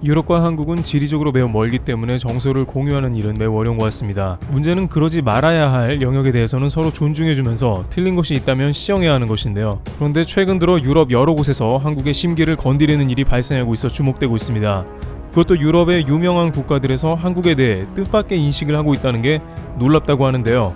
유럽과 한국은 지리적으로 매우 멀기 때문에 정서를 공유하는 일은 매우 어려운 것 같습니다. 문제는 그러지 말아야 할 영역에 대해서는 서로 존중해주면서 틀린 것이 있다면 시정해야 하는 것인데요. 그런데 최근 들어 유럽 여러 곳에서 한국의 심기를 건드리는 일이 발생하고 있어 주목되고 있습니다. 그것도 유럽의 유명한 국가들에서 한국에 대해 뜻밖의 인식을 하고 있다는 게 놀랍다고 하는데요.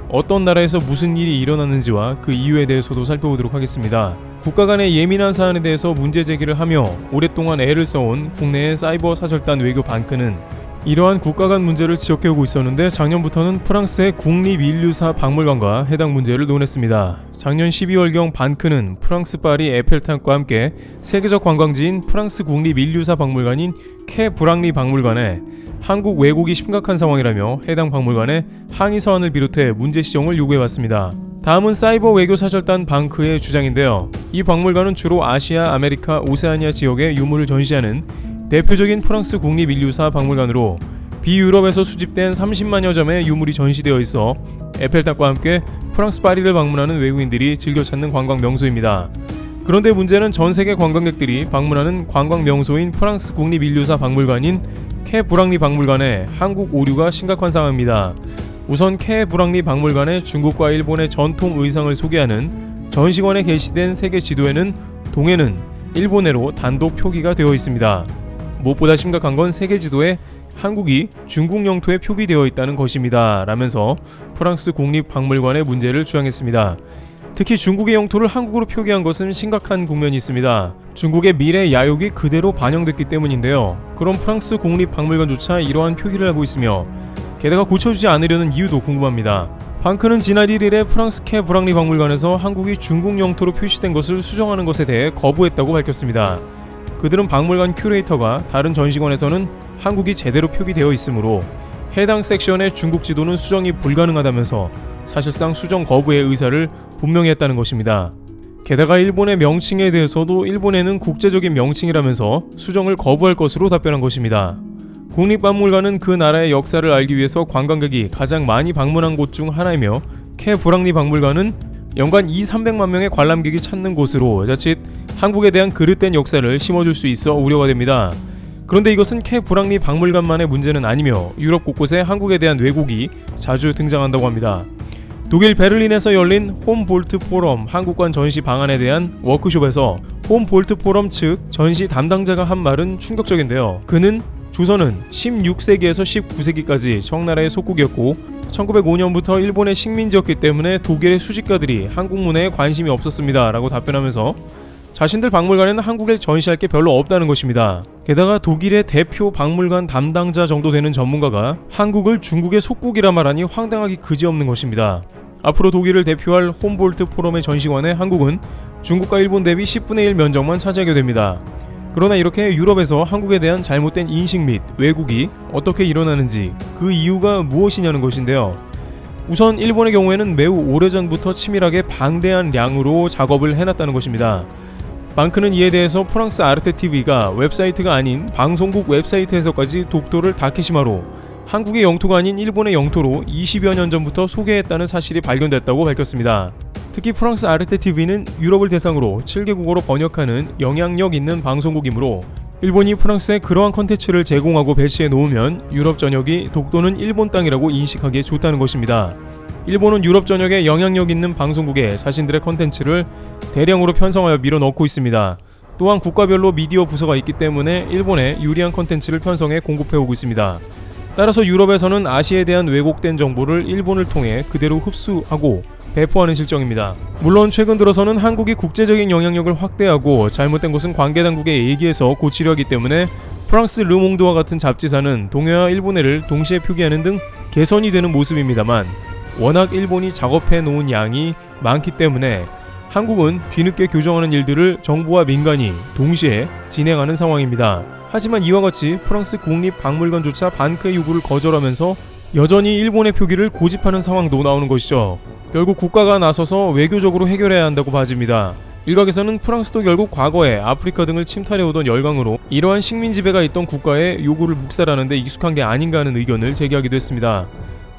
어떤 나라에서 무슨 일이 일어났는지와 그 이유에 대해서도 살펴보도록 하겠습니다. 국가 간의 예민한 사안에 대해서 문제 제기를 하며 오랫동안 애를 써온 국내의 사이버 사절단 외교 반크는 이러한 국가 간 문제를 지적해오고 있었는데 작년부터는 프랑스의 국립인류사 박물관과 해당 문제를 논했습니다. 작년 12월경 반크는 프랑스 파리 에펠탑과 함께 세계적 관광지인 프랑스 국립인류사 박물관인 캐 브랑리 박물관에 한국 왜곡이 심각한 상황이라며 해당 박물관에 항의 서한을 비롯해 문제 시정을 요구해왔습니다. 다음은 사이버 외교 사절단 반크의 주장인데요. 이 박물관은 주로 아시아, 아메리카, 오세아니아 지역의 유물을 전시하는 대표적인 프랑스 국립인류사 박물관으로 비유럽에서 수집된 30만여 점의 유물이 전시되어 있어 에펠탑과 함께 프랑스 파리를 방문하는 외국인들이 즐겨 찾는 관광 명소입니다. 그런데 문제는 전 세계 관광객들이 방문하는 관광 명소인 프랑스 국립인류사 박물관인 캐 브랑리 박물관에 한국 오류가 심각한 상황입니다. 우선 캐 브랑리 박물관의 중국과 일본의 전통 의상을 소개하는 전시관에 게시된 세계 지도에는 동해는 일본해로 단독 표기가 되어 있습니다. 무엇보다 심각한 건 세계 지도에 한국이 중국 영토에 표기되어 있다는 것입니다. 라면서 프랑스 국립박물관의 문제를 주장했습니다. 특히 중국의 영토를 한국으로 표기한 것은 심각한 국면이 있습니다. 중국의 미래 야욕이 그대로 반영됐기 때문인데요. 그럼 프랑스 국립박물관조차 이러한 표기를 하고 있으며 게다가 고쳐주지 않으려는 이유도 궁금합니다. 반크는 지난 1일에 프랑스 캐 브랑리 박물관에서 한국이 중국 영토로 표시된 것을 수정하는 것에 대해 거부했다고 밝혔습니다. 그들은 박물관 큐레이터가 다른 전시관에서는 한국이 제대로 표기되어 있으므로 해당 섹션의 중국 지도는 수정이 불가능하다면서 사실상 수정 거부의 의사를 분명히 했다는 것입니다. 게다가 일본의 명칭에 대해서도 일본에는 국제적인 명칭이라면서 수정을 거부할 것으로 답변한 것입니다. 국립박물관은 그 나라의 역사를 알기 위해서 관광객이 가장 많이 방문한 곳 중 하나이며 캐 브랑리 박물관은 연간 200~300만 명의 관람객이 찾는 곳으로 자칫 한국에 대한 그릇된 역사를 심어줄 수 있어 우려가 됩니다. 그런데 이것은 캐 브랑리 박물관만의 문제는 아니며 유럽 곳곳에 한국에 대한 왜곡이 자주 등장한다고 합니다. 독일 베를린에서 열린 홈볼트 포럼 한국관 전시 방안에 대한 워크숍에서 홈볼트 포럼 측 전시 담당자가 한 말은 충격적인데요. 그는 조선은 16세기에서 19세기까지 청나라의 속국이었고 1905년부터 일본의 식민지였기 때문에 독일의 수집가들이 한국 문화에 관심이 없었습니다 라고 답변하면서 자신들 박물관에는 한국에 전시할 게 별로 없다는 것입니다. 게다가 독일의 대표 박물관 담당자 정도 되는 전문가가 한국을 중국의 속국이라 말하니 황당하기 그지없는 것입니다. 앞으로 독일을 대표할 홈볼트 포럼의 전시관에 한국은 중국과 일본 대비 10분의 1 면적만 차지하게 됩니다. 그러나 이렇게 유럽에서 한국에 대한 잘못된 인식 및 왜곡이 어떻게 일어나는지 그 이유가 무엇이냐는 것인데요. 우선 일본의 경우에는 매우 오래전부터 치밀하게 방대한 양으로 작업을 해놨다는 것입니다. 반크는 이에 대해서 프랑스 아르테TV가 웹사이트가 아닌 방송국 웹사이트에서까지 독도를 다케시마로 한국의 영토가 아닌 일본의 영토로 20여 년 전부터 소개했다는 사실이 발견됐다고 밝혔습니다. 특히 프랑스 아르테TV는 유럽을 대상으로 7개국어로 번역하는 영향력 있는 방송국이므로 일본이 프랑스에 그러한 컨텐츠를 제공하고 배치해 놓으면 유럽 전역이 독도는 일본 땅이라고 인식하기에 좋다는 것입니다. 일본은 유럽 전역에 영향력 있는 방송국에 자신들의 컨텐츠를 대량으로 편성하여 밀어넣고 있습니다. 또한 국가별로 미디어 부서가 있기 때문에 일본에 유리한 컨텐츠를 편성해 공급해오고 있습니다. 따라서 유럽에서는 아시아에 대한 왜곡된 정보를 일본을 통해 그대로 흡수하고 배포하는 실정입니다. 물론 최근 들어서는 한국이 국제적인 영향력을 확대하고 잘못된 것은 관계당국에 얘기해서 고치려 하기 때문에 프랑스 르몽드와 같은 잡지사는 동해와 일본해를 동시에 표기하는 등 개선이 되는 모습입니다만 워낙 일본이 작업해 놓은 양이 많기 때문에 한국은 뒤늦게 교정하는 일들을 정부와 민간이 동시에 진행하는 상황입니다. 하지만 이와 같이 프랑스 국립박물관조차 반크의 요구를 거절하면서 여전히 일본의 표기를 고집하는 상황도 나오는 것이죠. 결국 국가가 나서서 외교적으로 해결해야 한다고 봐집니다. 일각에서는 프랑스도 결국 과거에 아프리카 등을 침탈해오던 열강으로 이러한 식민 지배가 있던 국가의 요구를 묵살하는 데 익숙한 게 아닌가 하는 의견을 제기하기도 했습니다.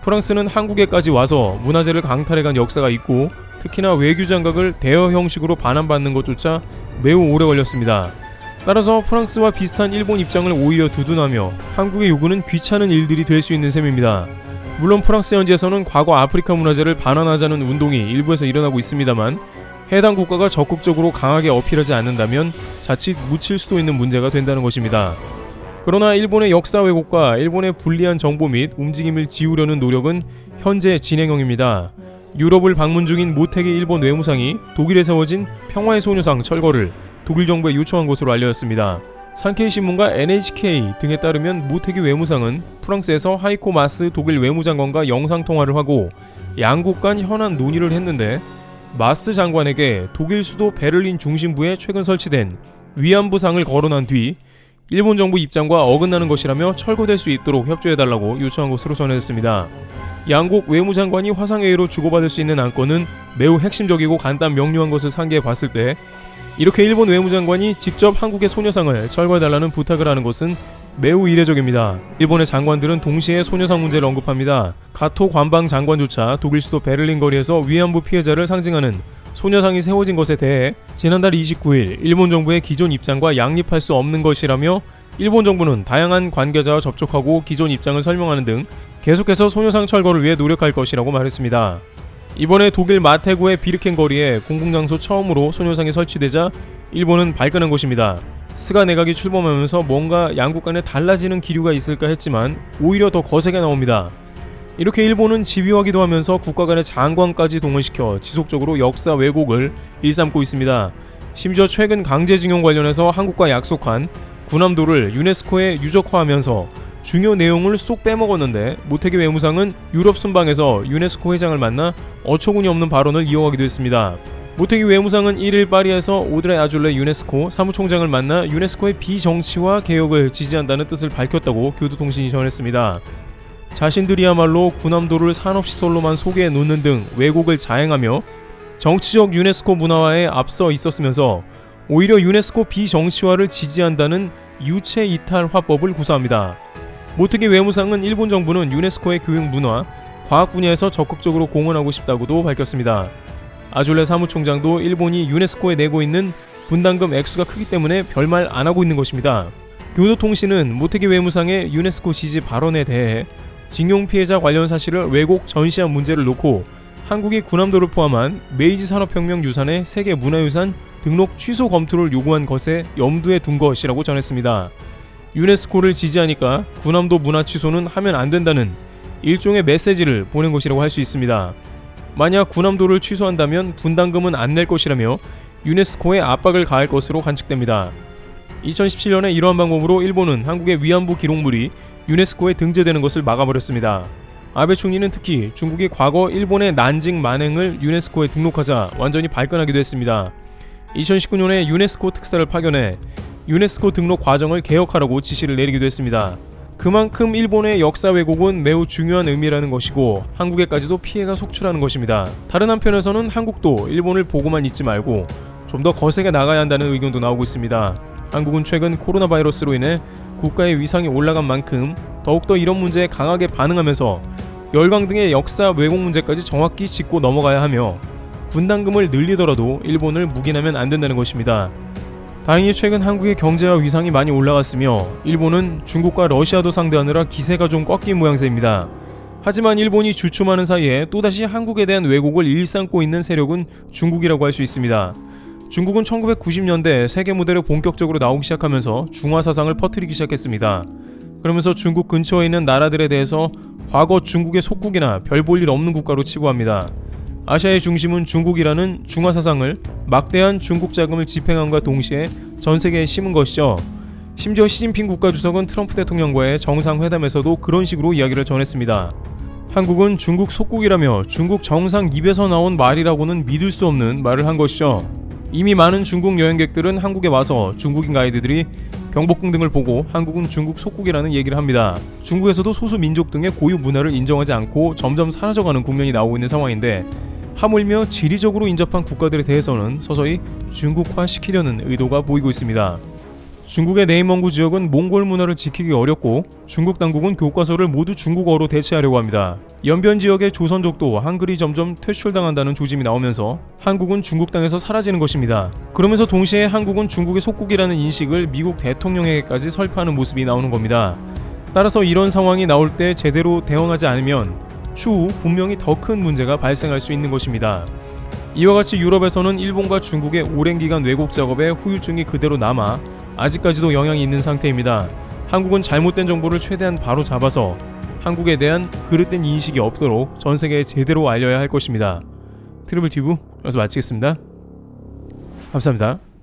프랑스는 한국에까지 와서 문화재를 강탈해간 역사가 있고 특히나 외교 장각을 대여 형식으로 반환받는 것조차 매우 오래 걸렸습니다. 따라서 프랑스와 비슷한 일본 입장을 오히려 두둔하며 한국의 요구는 귀찮은 일들이 될 수 있는 셈입니다. 물론 프랑스 현지에서는 과거 아프리카 문화재를 반환하자는 운동이 일부에서 일어나고 있습니다만 해당 국가가 적극적으로 강하게 어필하지 않는다면 자칫 묻힐 수도 있는 문제가 된다는 것입니다. 그러나 일본의 역사 왜곡과 일본의 불리한 정보 및 움직임을 지우려는 노력은 현재 진행형입니다. 유럽을 방문 중인 모테기 일본 외무상이 독일에 세워진 평화의 소녀상 철거를 독일 정부에 요청한 것으로 알려졌습니다. 산케이 신문과 NHK 등에 따르면 모테기 외무상은 프랑스에서 하이코 마스 독일 외무장관과 영상통화를 하고 양국 간 현안 논의를 했는데 마스 장관에게 독일 수도 베를린 중심부에 최근 설치된 위안부상을 거론한 뒤 일본 정부 입장과 어긋나는 것이라며 철거될 수 있도록 협조해달라고 요청한 것으로 전해졌습니다. 양국 외무장관이 화상회의로 주고받을 수 있는 안건은 매우 핵심적이고 간단 명료한 것을 상기해 봤을 때 이렇게 일본 외무장관이 직접 한국의 소녀상을 철거해달라는 부탁을 하는 것은 매우 이례적입니다. 일본의 장관들은 동시에 소녀상 문제를 언급합니다. 가토 관방 장관조차 독일 수도 베를린 거리에서 위안부 피해자를 상징하는 소녀상이 세워진 것에 대해 지난달 29일 일본 정부의 기존 입장과 양립할 수 없는 것이라며 일본 정부는 다양한 관계자와 접촉하고 기존 입장을 설명하는 등 계속해서 소녀상 철거를 위해 노력할 것이라고 말했습니다. 이번에 독일 마테구의 비르켄 거리에 공공장소 처음으로 소녀상이 설치되자 일본은 발끈한 것입니다. 스가 내각이 출범하면서 뭔가 양국 간에 달라지는 기류가 있을까 했지만 오히려 더 거세게 나옵니다. 이렇게 일본은 집요하기도 하면서 국가 간의 장관까지 동원시켜 지속적으로 역사 왜곡을 일삼고 있습니다. 심지어 최근 강제징용 관련해서 한국과 약속한 군함도를 유네스코에 유적화하면서 중요 내용을 쏙 빼먹었는데 모테기 외무상은 유럽 순방에서 유네스코 회장을 만나 어처구니 없는 발언을 이어가기도 했습니다. 모테기 외무상은 1일 파리에서 오드레 아줄레 유네스코 사무총장을 만나 유네스코의 비정치화 개혁을 지지한다는 뜻을 밝혔다고 교도통신이 전했습니다. 자신들이야말로 군함도를 산업시설로만 소개해 놓는 등 왜곡을 자행하며 정치적 유네스코 문화화에 앞서 있었으면서 오히려 유네스코 비정치화를 지지한다는 유체 이탈 화법을 구사합니다. 모테기 외무상은 일본 정부는 유네스코의 교육 문화, 과학 분야에서 적극적으로 공헌하고 싶다고도 밝혔습니다. 아줄레 사무총장도 일본이 유네스코에 내고 있는 분담금 액수가 크기 때문에 별말 안 하고 있는 것입니다. 교도통신은 모테기 외무상의 유네스코 지지 발언에 대해 징용 피해자 관련 사실을 왜곡 전시한 문제를 놓고 한국이 군함도를 포함한 메이지 산업혁명 유산의 세계 문화유산 등록 취소 검토를 요구한 것에 염두에 둔 것이라고 전했습니다. 유네스코를 지지하니까 군함도 문화 취소는 하면 안 된다는 일종의 메시지를 보낸 것이라고 할 수 있습니다. 만약 군함도를 취소한다면 분담금은 안 낼 것이라며 유네스코에 압박을 가할 것으로 관측됩니다. 2017년에 이러한 방법으로 일본은 한국의 위안부 기록물이 유네스코에 등재되는 것을 막아버렸습니다. 아베 총리는 특히 중국이 과거 일본의 난징 만행을 유네스코에 등록하자 완전히 발끈하기도 했습니다. 2019년에 유네스코 특사를 파견해 유네스코 등록 과정을 개혁하라고 지시를 내리기도 했습니다. 그만큼 일본의 역사 왜곡은 매우 중요한 의미라는 것이고 한국에까지도 피해가 속출하는 것입니다. 다른 한편에서는 한국도 일본을 보고만 있지 말고 좀 더 거세게 나가야 한다는 의견도 나오고 있습니다. 한국은 최근 코로나 바이러스로 인해 국가의 위상이 올라간 만큼 더욱더 이런 문제에 강하게 반응하면서 열강 등의 역사 왜곡 문제까지 정확히 짚고 넘어가야 하며 분담금을 늘리더라도 일본을 묵인하면 안 된다는 것입니다. 다행히 최근 한국의 경제와 위상이 많이 올라갔으며 일본은 중국과 러시아도 상대하느라 기세가 좀 꺾인 모양새입니다. 하지만 일본이 주춤하는 사이에 또다시 한국에 대한 왜곡을 일삼고 있는 세력은 중국이라고 할 수 있습니다. 중국은 1990년대 세계 무대로 본격적으로 나오기 시작하면서 중화 사상을 퍼뜨리기 시작했습니다. 그러면서 중국 근처에 있는 나라들에 대해서 과거 중국의 속국이나 별 볼 일 없는 국가로 치부합니다. 아시아의 중심은 중국이라는 중화 사상을 막대한 중국 자금을 집행함과 동시에 전 세계에 심은 것이죠. 심지어 시진핑 국가주석은 트럼프 대통령과의 정상회담에서도 그런 식으로 이야기를 전했습니다. 한국은 중국 속국이라며 중국 정상 입에서 나온 말이라고는 믿을 수 없는 말을 한 것이죠. 이미 많은 중국 여행객들은 한국에 와서 중국인 가이드들이 경복궁 등을 보고 한국은 중국 속국이라는 얘기를 합니다. 중국에서도 소수 민족 등의 고유 문화를 인정하지 않고 점점 사라져가는 국면이 나오고 있는 상황인데 하물며 지리적으로 인접한 국가들에 대해서는 서서히 중국화시키려는 의도가 보이고 있습니다. 중국의 내인멍구 지역은 몽골 문화를 지키기 어렵고 중국 당국은 교과서를 모두 중국어로 대체하려고 합니다. 연변 지역의 조선족도 한글이 점점 퇴출당한다는 조짐이 나오면서 한국은 중국 땅에서 사라지는 것입니다. 그러면서 동시에 한국은 중국의 속국이라는 인식을 미국 대통령에게까지 설파하는 모습이 나오는 겁니다. 따라서 이런 상황이 나올 때 제대로 대응하지 않으면 추후 분명히 더 큰 문제가 발생할 수 있는 것입니다. 이와 같이 유럽에서는 일본과 중국의 오랜 기간 왜곡 작업에 후유증이 그대로 남아 아직까지도 영향이 있는 상태입니다. 한국은 잘못된 정보를 최대한 바로 잡아서 한국에 대한 그릇된 인식이 없도록 전 세계에 제대로 알려야 할 것입니다. 트리블 튜브 여기서 마치겠습니다. 감사합니다.